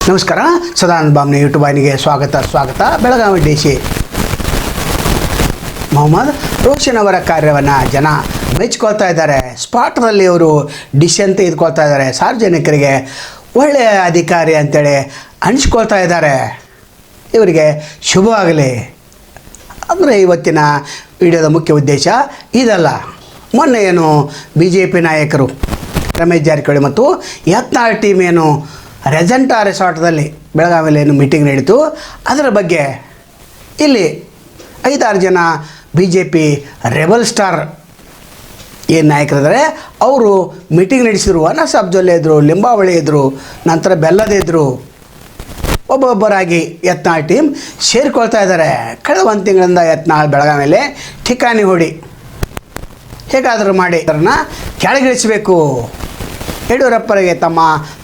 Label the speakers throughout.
Speaker 1: ನಮಸ್ಕಾರ. ಸದಾನಂದ ಬಾಮ್ನಿ ಯೂಟ್ಯೂಬ್ ವಾಹಿನಿಗೆ ಸ್ವಾಗತ. ಬೆಳಗಾವಿ ಡಿಸಿ ಮೊಹಮ್ಮದ್ ರೋಷನ್ ಅವರ ಕಾರ್ಯವನ್ನು ಜನ ಮೆಚ್ಕೊಳ್ತಾ ಇದ್ದಾರೆ. ಸ್ಪಾಟ್ನಲ್ಲಿ ಅವರು ಡಿಶ್ ಅಂತ ಇದ್ಕೊಳ್ತಾ ಇದ್ದಾರೆ. ಸಾರ್ವಜನಿಕರಿಗೆ ಒಳ್ಳೆಯ ಅಧಿಕಾರಿ ಅಂತೇಳಿ ಅನಿಸ್ಕೊಳ್ತಾ ಇದ್ದಾರೆ. ಇವರಿಗೆ ಶುಭವಾಗಲಿ. ಅಂದರೆ ಇವತ್ತಿನ ವಿಡಿಯೋದ ಮುಖ್ಯ ಉದ್ದೇಶ ಇದಲ್ಲ. ಮೊನ್ನೆ ಏನು BJP ನಾಯಕರು ರಮೇಶ್ ಜಾರಕಿಹೊಳಿ ಮತ್ತು ಯತ್ನಾಳ್ ಟೀಮ್ ಏನು ರೆಜೆಂಟಾ ರೆಸಾರ್ಟ್ದಲ್ಲಿ ಬೆಳಗಾವಿಯಲ್ಲಿ ಏನು ಮೀಟಿಂಗ್ ನಡೀತು, ಅದರ ಬಗ್ಗೆ ಇಲ್ಲಿ 5-6 ಜನ BJP ರೆಬಲ್ ಸ್ಟಾರ್ ಏನು ನಾಯಕರಿದ್ದಾರೆ ಅವರು ಮೀಟಿಂಗ್ ನಡೆಸಿದ್ರು. ಅನಸಾಬ್ ಜೊಲ್ಲೆ ಇದ್ದರು, ಲಿಂಬಾವಳಿ ಇದ್ದರು, ನಂತರ ಬೆಲ್ಲದ ಇದ್ದರು. ಒಬ್ಬೊಬ್ಬರಾಗಿ ಯತ್ನಾಳ್ ಟೀಮ್ ಸೇರಿಕೊಳ್ತಾ ಇದ್ದಾರೆ. ಕಳೆದ 1 ತಿಂಗಳಿಂದ ಯತ್ನಾಳ್ ಬೆಳಗಾವಿಯಲ್ಲಿ ಠಿಕಾಣಿ ಹೊಡಿ ಹೇಗಾದರೂ ಮಾಡಿ ಅದನ್ನು ಕೆಳಗಿಳಿಸಬೇಕು, ಯಡಿಯೂರಪ್ಪರಿಗೆ ತಮ್ಮ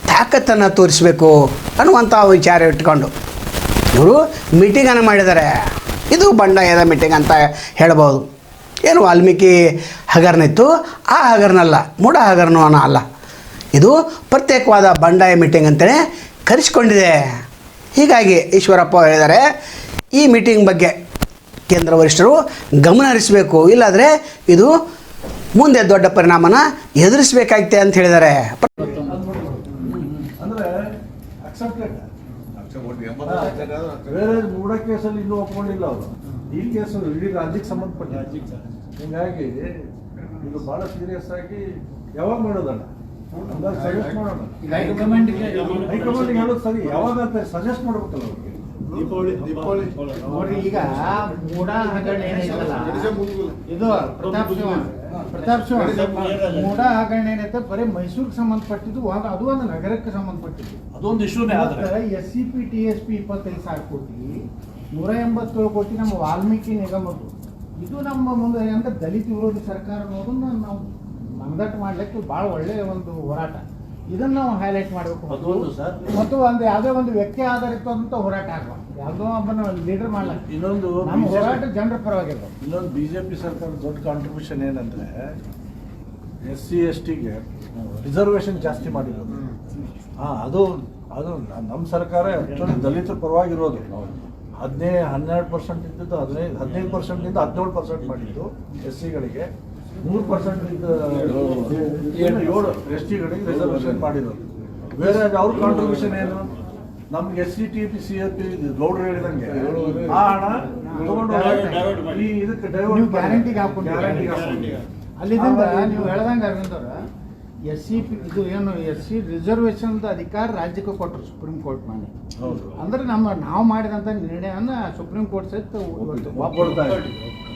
Speaker 1: ತಾಕತ್ತನ್ನು ತೋರಿಸಬೇಕು ಅನ್ನುವಂಥ ವಿಚಾರ ಇಟ್ಕೊಂಡು ಇವರು ಮೀಟಿಂಗನ್ನು ಮಾಡಿದ್ದಾರೆ. ಇದು ಬಂಡಾಯದ ಮೀಟಿಂಗ್ ಅಂತ ಹೇಳ್ಬೋದು. ಏನು ವಾಲ್ಮೀಕಿ ಹಗರನಿತ್ತು, ಆ ಹಗರನಲ್ಲ, ಮೂಢ ಹಗರನೂ ಅಲ್ಲ. ಇದು ಪ್ರತ್ಯೇಕವಾದ ಬಂಡಾಯ ಮೀಟಿಂಗ್ ಅಂತಲೇ ಕರೆಸಿಕೊಂಡಿದೆ. ಹೀಗಾಗಿ ಈಶ್ವರಪ್ಪ ಹೇಳಿದ್ದಾರೆ, ಈ ಮೀಟಿಂಗ್ ಬಗ್ಗೆ ಕೇಂದ್ರ ವರಿಷ್ಠರು ಗಮನ ಹರಿಸಬೇಕು, ಇಲ್ಲಾದರೆ ಇದು ಮುಂದೆ ದೊಡ್ಡ ಪರಿಣಾಮನ ಎದುರಿಸಬೇಕಾಗುತ್ತೆ ಅಂತ ಹೇಳಿದ್ದಾರೆ.
Speaker 2: ಬೇರೆ ಮೂಢ ಕೇಸಲ್ಲಿ ಇನ್ನೂ ಒಪ್ಕೊಂಡಿಲ್ಲ ಅವರು. ಈ ಕೇಸು ಇಡೀ ರಾಜ್ಯಕ್ಕೆ ಸಂಬಂಧಪಟ್ಟ. ಹೀಗಾಗಿ ಇದು ಬಹಳ ಸೀರಿಯಸ್ ಆಗಿ ಯಾವಾಗ ಮಾಡೋದಲ್ಲ, ಸಜೆಸ್ಟ್ ಮಾಡೋಣ. ಹೈಕಮಾಂಡ್ಗೆ ಹೇಳೋದು ಸರಿ, ಯಾವಾಗ ಅಂತ ಸಜೆಸ್ಟ್ ಮಾಡ್ಬೇಕಲ್ಲ ಅವ್ರಿಗೆ.
Speaker 3: ನೋಡ್ರಿ, ಈಗ ಮೂಢ ಹಗರಣ ಏನೈತಲ್ಲ, ಇದು ಪ್ರತಾಪ್ ಶಿವ ಮೂಢ ಹಗರಣ ಏನೈತೆ ಬರೀ ಮೈಸೂರಿಗೆ ಸಂಬಂಧಪಟ್ಟಿದ್ದು, ಅದು ಒಂದು ನಗರಕ್ಕೆ ಸಂಬಂಧಪಟ್ಟಿದ್ದು.
Speaker 4: ಅದೊಂದು ಇಶ್ಯೂನೇ.
Speaker 3: SCP TSP 25,000 ಕೋಟಿ, 187 ಕೋಟಿ ನಮ್ಮ ವಾಲ್ಮೀಕಿ ನಿಗಮದ್ದು. ಇದು ನಮ್ಮ ಮುಂದೆ ಅಂತ ದಲಿತ ವಿರೋಧಿ ಸರ್ಕಾರ ಅನ್ನೋದನ್ನ ನಾವು ಮಂದಟ್ಟು ಮಾಡ್ಲಿಕ್ಕೆ ಭಾಳ ಒಳ್ಳೆಯ ಒಂದು ಹೋರಾಟ. ಇದನ್ನ ನಾವು ಹೈಲೈಟ್ ಮಾಡಬೇಕು. ಮತ್ತು ಒಂದು ಯಾವುದೇ ಒಂದು ವ್ಯಕ್ತಿ ಆಧಾರಿತವಾದಂಥ ಹೋರಾಟ ಆಗಬಾರ್ದು. ಯಾವುದೋ ಒಬ್ಬನ ಲೀಡರ್ ಮಾಡ್ಲಿಕ್ಕೆ.
Speaker 2: ಇನ್ನೊಂದು
Speaker 3: ನಮ್ಮ ಹೋರಾಟ ಜನರ ಪರವಾಗಿರ್ಬೇಕು.
Speaker 2: ಇನ್ನೊಂದು BJP ಸರ್ಕಾರದ ದೊಡ್ಡ ಕಾಂಟ್ರಿಬ್ಯೂಷನ್ ಏನಂದ್ರೆ SC STಗೆ ರಿಸರ್ವೇಶನ್ ಜಾಸ್ತಿ ಮಾಡಿರೋದು. ಅದು ನಮ್ಮ ಸರ್ಕಾರ ಆ್ಯಕ್ಚುಲಿ ದಲಿತರ ಪರವಾಗಿರೋದು. 12% ಇದ್ದದ್ದು 15% 17% ಮಾಡಿದ್ದು SCಗಳಿಗೆ, 3% 7 STಗಳಿಗೆ ರಿಸರ್ವೇಶನ್ ಮಾಡಿರೋದು. ಬೇರೆ ಅವ್ರ ಕಾಂಟ್ರಿಬ್ಯೂಷನ್ ಏನು? ನಮ್ಗೆ SCTP CRP ಗೌಡ್ರು ಹೇಳಿದಂಗೆ ಆ ಹಣ ತಗೊಂಡು ಈ ಇದಕ್ಕೆ ಡೈವರ್ಟ್
Speaker 3: ಗ್ಯಾರಂಟಿಗೆ ಹಾಕೊಂಡು ಅಲ್ಲಿಂದ ನೀವು ಹೇಳ್ದಂಗೆ ಅರವಿಂದ್ ಅವರ SCP ಇದು ಏನು SC ರಿಸರ್ವೇಶನ್ ಅಧಿಕಾರ ರಾಜ್ಯಕ್ಕೆ ಕೊಟ್ಟರು ಸುಪ್ರೀಂ ಕೋರ್ಟ್ ಮಾಡಿ. ಅಂದ್ರೆ ನಾವು ಮಾಡಿದಂಥ ನಿರ್ಣಯವನ್ನು ಸುಪ್ರೀಂ ಕೋರ್ಟ್ ಸಹಿತ
Speaker 2: ಒಪ್ಕೊಳ್ತಾ ಇದೆ.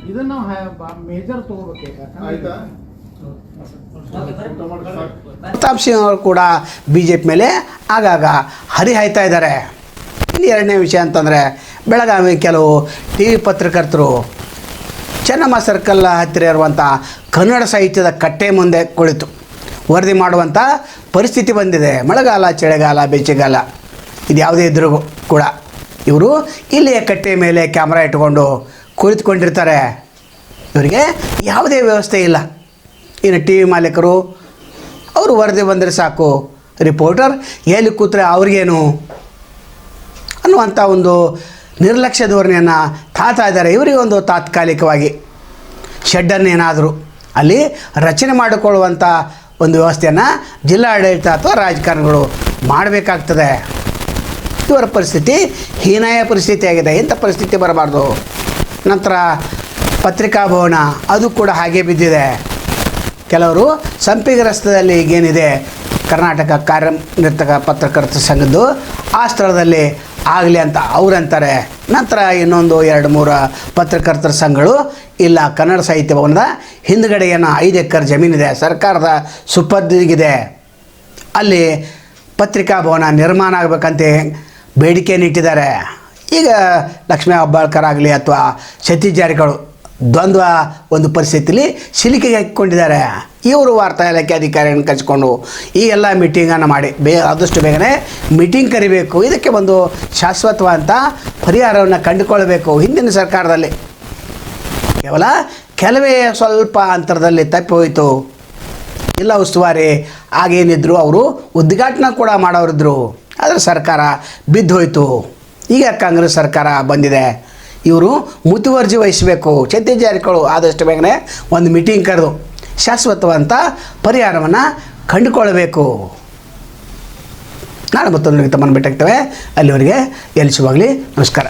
Speaker 3: ಇದನ್ನ ನಾವು ಮೇಜರ್ ತಗೋಬೇಕು.
Speaker 1: ಪ್ರತಾಪ್ ಸಿಂಹ ಅವರು ಕೂಡ BJP ಮೇಲೆ ಆಗಾಗ ಹರಿಹಾಯ್ತಾ ಇದ್ದಾರೆ. ಇನ್ನು ಎರಡನೇ ವಿಷಯ ಅಂತಂದರೆ, ಬೆಳಗಾವಿ ಕೆಲವು TV ಪತ್ರಕರ್ತರು ಚೆನ್ನಮ್ಮ ಸರ್ಕಲ್ ಹತ್ತಿರ ಇರುವಂಥ ಕನ್ನಡ ಸಾಹಿತ್ಯದ ಕಟ್ಟೆ ಮುಂದೆ ಕುಳಿತು ವರದಿ ಮಾಡುವಂಥ ಪರಿಸ್ಥಿತಿ ಬಂದಿದೆ. ಮಳೆಗಾಲ, ಚಳಿಗಾಲ, ಬೇಸಿಗೆಗಾಲ ಇದು ಯಾವುದೇ ಇದ್ರೂ ಕೂಡ ಇವರು ಇಲ್ಲಿಯ ಕಟ್ಟೆ ಮೇಲೆ ಕ್ಯಾಮ್ರಾ ಇಟ್ಕೊಂಡು ಕುಳಿತುಕೊಂಡಿರ್ತಾರೆ. ಇವರಿಗೆ ಯಾವುದೇ ವ್ಯವಸ್ಥೆ ಇಲ್ಲ. ಇನ್ನು TV ಮಾಲೀಕರು ಅವರು ವರದಿ ಬಂದರೆ ಸಾಕು, ರಿಪೋರ್ಟರ್ ಎಲ್ಲಿ ಕೂತ್ರೆ ಅವ್ರಿಗೇನು ಅನ್ನುವಂಥ ಒಂದು ನಿರ್ಲಕ್ಷ್ಯ ಧೋರಣೆಯನ್ನು ತಾಳ್ತಾ ಇದ್ದಾರೆ. ಇವರಿಗೆ ಒಂದು ತಾತ್ಕಾಲಿಕವಾಗಿ ಶೆಡ್ಡನ್ನೇನಾದರೂ ಅಲ್ಲಿ ರಚನೆ ಮಾಡಿಕೊಳ್ಳುವಂಥ ಒಂದು ವ್ಯವಸ್ಥೆಯನ್ನು ಜಿಲ್ಲಾಡಳಿತ ಅಥವಾ ರಾಜಕಾರಣಿಗಳು ಮಾಡಬೇಕಾಗ್ತದೆ. ಇವರ ಪರಿಸ್ಥಿತಿ ಹೀನಾಯ ಪರಿಸ್ಥಿತಿ ಆಗಿದೆ. ಇಂಥ ಪರಿಸ್ಥಿತಿ ಬರಬಾರ್ದು. ನಂತರ ಪತ್ರಿಕಾ ಭವನ ಅದು ಕೂಡ ಹಾಗೆ ಬಿದ್ದಿದೆ. ಕೆಲವರು ಸಂಪಿಗೆ ರಸ್ತೆಯಲ್ಲಿ ಈಗೇನಿದೆ ಕರ್ನಾಟಕ ಕಾರ್ಯನಿರತ ಪತ್ರಕರ್ತರ ಸಂಘದ್ದು, ಆ ಸ್ಥಳದಲ್ಲಿ ಆಗಲಿ ಅಂತ ಅವರಂತಾರೆ. ನಂತರ ಇನ್ನೊಂದು 2-3 ಪತ್ರಕರ್ತರ ಸಂಘಗಳು ಇಲ್ಲ, ಕನ್ನಡ ಸಾಹಿತ್ಯ ಭವನದ ಹಿಂದುಗಡೆ ಏನೋ 5 ಎಕರೆ ಜಮೀನಿದೆ, ಸರ್ಕಾರದ ಸುಪರ್ದಿಗಿದೆ, ಅಲ್ಲಿ ಪತ್ರಿಕಾ ಭವನ ನಿರ್ಮಾಣ ಆಗಬೇಕಂತ ಬೇಡಿಕೆಯನ್ನು ಇಟ್ಟಿದ್ದಾರೆ. ಈಗ ಲಕ್ಷ್ಮೀ ಹೆಬ್ಬಾಳ್ಕರ್ ಆಗಲಿ ಅಥವಾ ಸತೀಶ್ ಜಾರಕಿಹೊಳಿ ದ್ವಂದ್ವ ಒಂದು ಪರಿಸ್ಥಿತಿಯಲ್ಲಿ ಸಿಲುಕಿಗೆ ಹಾಕಿಕೊಂಡಿದ್ದಾರೆ. ಇವರು ವಾರ್ತಾ ಇಲಾಖೆ ಅಧಿಕಾರಿಯನ್ನು ಕರೆಸಿಕೊಂಡು ಈ ಎಲ್ಲ ಮೀಟಿಂಗನ್ನು ಮಾಡಿ ಆದಷ್ಟು ಬೇಗನೆ ಮೀಟಿಂಗ್ ಕರಿಬೇಕು. ಇದಕ್ಕೆ ಒಂದು ಶಾಶ್ವತವಾದಂಥ ಪರಿಹಾರವನ್ನು ಕಂಡುಕೊಳ್ಬೇಕು. ಹಿಂದಿನ ಸರ್ಕಾರದಲ್ಲಿ ಕೇವಲ ಕೆಲವೇ ಸ್ವಲ್ಪ ಅಂತರದಲ್ಲಿ ತಪ್ಪಿ ಹೋಯಿತು. ಜಿಲ್ಲಾ ಉಸ್ತುವಾರಿ ಆಗೇನಿದ್ರು ಅವರು ಉದ್ಘಾಟನೆ ಕೂಡ ಮಾಡೋರಿದ್ದರು. ಆದರೆ ಸರ್ಕಾರ ಬಿದ್ದೋಯ್ತು. ಈಗ ಕಾಂಗ್ರೆಸ್ ಸರ್ಕಾರ ಬಂದಿದೆ, ಇವರು ಮುತುವರ್ಜಿ ವಹಿಸಬೇಕು. ಸತೀಶ್ ಜಾರಕಿಹೊಳಿ ಆದಷ್ಟು ಬೇಗನೆ ಒಂದು ಮೀಟಿಂಗ್ ಕರೆದು ಶಾಶ್ವತವಂತ ಪರಿಹಾರವನ್ನು ಕಂಡುಕೊಳ್ಳಬೇಕು. ನಾಳೆ ಮತ್ತೊಂದು ತಮ್ಮನ್ನು ಭೇಟಿಯಾಗ್ತೇವೆ. ಅಲ್ಲಿವರೆಗೆ ಎಲ್ಲಿ ಶುಭವಾಗಲಿ. ನಮಸ್ಕಾರ.